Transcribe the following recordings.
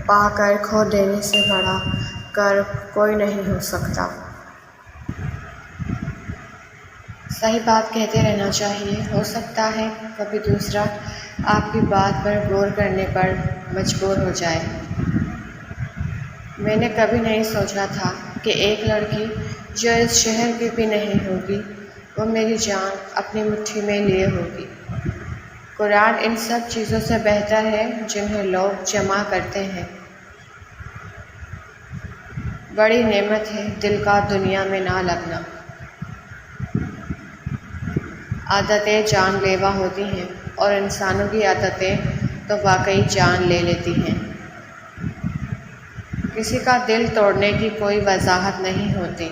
پا کر کھو دینے سے بڑا کرب کوئی نہیں ہو سکتا۔ صحیح بات کہتے رہنا چاہیے، ہو سکتا ہے کبھی دوسرا آپ کی بات پر غور کرنے پر مجبور ہو جائے۔ میں نے کبھی نہیں سوچا تھا کہ ایک لڑکی جو اس شہر کی بھی نہیں ہوگی وہ میری جان اپنی مٹھی میں لیے ہوگی۔ قرآن ان سب چیزوں سے بہتر ہے جنہیں لوگ جمع کرتے ہیں۔ بڑی نعمت ہے دل کا دنیا میں نہ لگنا۔ عادتیں جان لیوا ہوتی ہیں اور انسانوں کی عادتیں تو واقعی جان لے لیتی ہیں۔ کسی کا دل توڑنے کی کوئی وضاحت نہیں ہوتی۔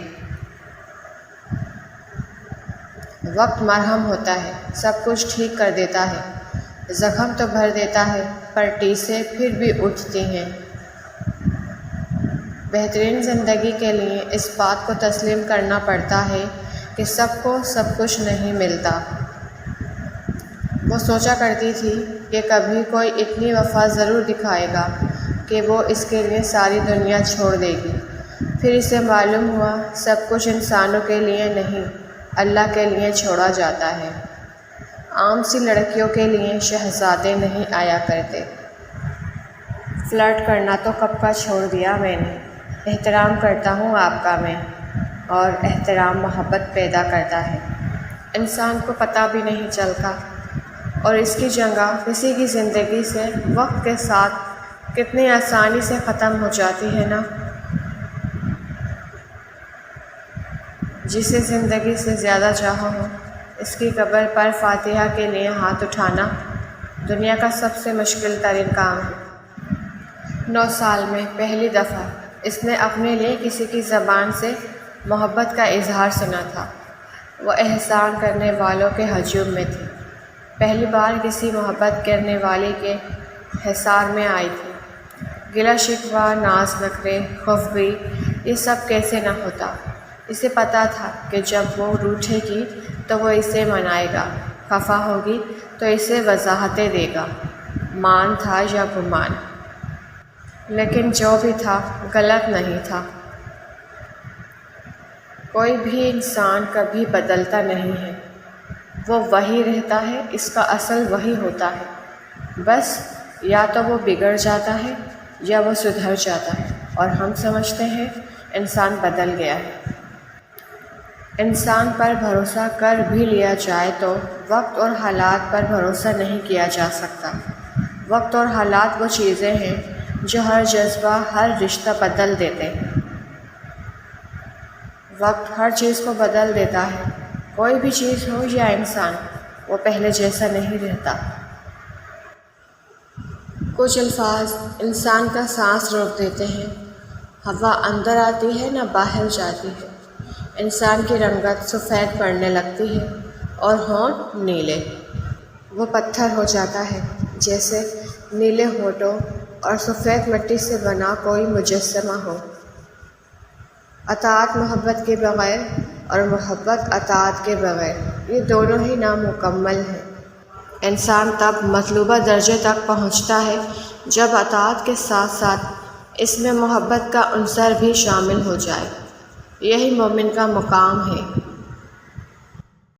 وقت مرہم ہوتا ہے، سب کچھ ٹھیک کر دیتا ہے، زخم تو بھر دیتا ہے پر ٹیسیں پھر بھی اٹھتی ہیں۔ بہترین زندگی کے لیے اس بات کو تسلیم کرنا پڑتا ہے کہ سب کو سب کچھ نہیں ملتا۔ وہ سوچا کرتی تھی کہ کبھی کوئی اتنی وفا ضرور دکھائے گا کہ وہ اس کے لیے ساری دنیا چھوڑ دے گی۔ پھر اسے معلوم ہوا سب کچھ انسانوں کے لیے نہیں، اللہ کے لیے چھوڑا جاتا ہے۔ عام سی لڑکیوں کے لیے شہزادے نہیں آیا کرتے۔ فلرٹ کرنا تو کب کا چھوڑ دیا میں نے۔ احترام کرتا ہوں آپ کا میں، اور احترام محبت پیدا کرتا ہے۔ انسان کو پتہ بھی نہیں چلتا اور اس کی جگہ کسی کی زندگی سے وقت کے ساتھ کتنی آسانی سے ختم ہو جاتی ہے نا۔ جسے زندگی سے زیادہ چاہا ہو اس کی قبر پر فاتحہ کے لیے ہاتھ اٹھانا دنیا کا سب سے مشکل ترین کام ہے۔ 9 سال میں پہلی دفعہ اس نے اپنے لیے کسی کی زبان سے محبت کا اظہار سنا تھا۔ وہ احسان کرنے والوں کے ہجوم میں تھی۔ پہلی بار کسی محبت کرنے والی کے حصار میں آئی تھی۔ گلہ شکوہ، ناز نخرے، خفگی، یہ سب کیسے نہ ہوتا۔ اسے پتہ تھا کہ جب وہ روٹھے گی تو وہ اسے منائے گا، خفا ہوگی تو اسے وضاحتیں دے گا۔ مان تھا یا گمان، لیکن جو بھی تھا غلط نہیں تھا۔ کوئی بھی انسان کبھی بدلتا نہیں ہے، وہ وہی رہتا ہے، اس کا اصل وہی ہوتا ہے۔ بس یا تو وہ بگڑ جاتا ہے یا وہ سدھر جاتا ہے، اور ہم سمجھتے ہیں انسان بدل گیا ہے۔ انسان پر بھروسہ کر بھی لیا جائے تو وقت اور حالات پر بھروسہ نہیں کیا جا سکتا۔ وقت اور حالات وہ چیزیں ہیں جو ہر جذبہ، ہر رشتہ بدل دیتے ہیں۔ وقت ہر چیز کو بدل دیتا ہے، کوئی بھی چیز ہو یا انسان، وہ پہلے جیسا نہیں رہتا۔ کچھ الفاظ انسان کا سانس روک دیتے ہیں، ہوا اندر آتی ہے نہ باہر جاتی ہے۔ انسان کی رنگت سفید پڑنے لگتی ہے اور ہونٹ نیلے۔ وہ پتھر ہو جاتا ہے جیسے نیلے ہونٹوں اور سفید مٹی سے بنا کوئی مجسمہ ہو۔ اطاعت محبت کے بغیر اور محبت اطاعت کے بغیر، یہ دونوں ہی نامکمل ہیں۔ انسان تب مطلوبہ درجے تک پہنچتا ہے جب اطاعت کے ساتھ ساتھ اس میں محبت کا عنصر بھی شامل ہو جائے۔ یہی مومن کا مقام ہے۔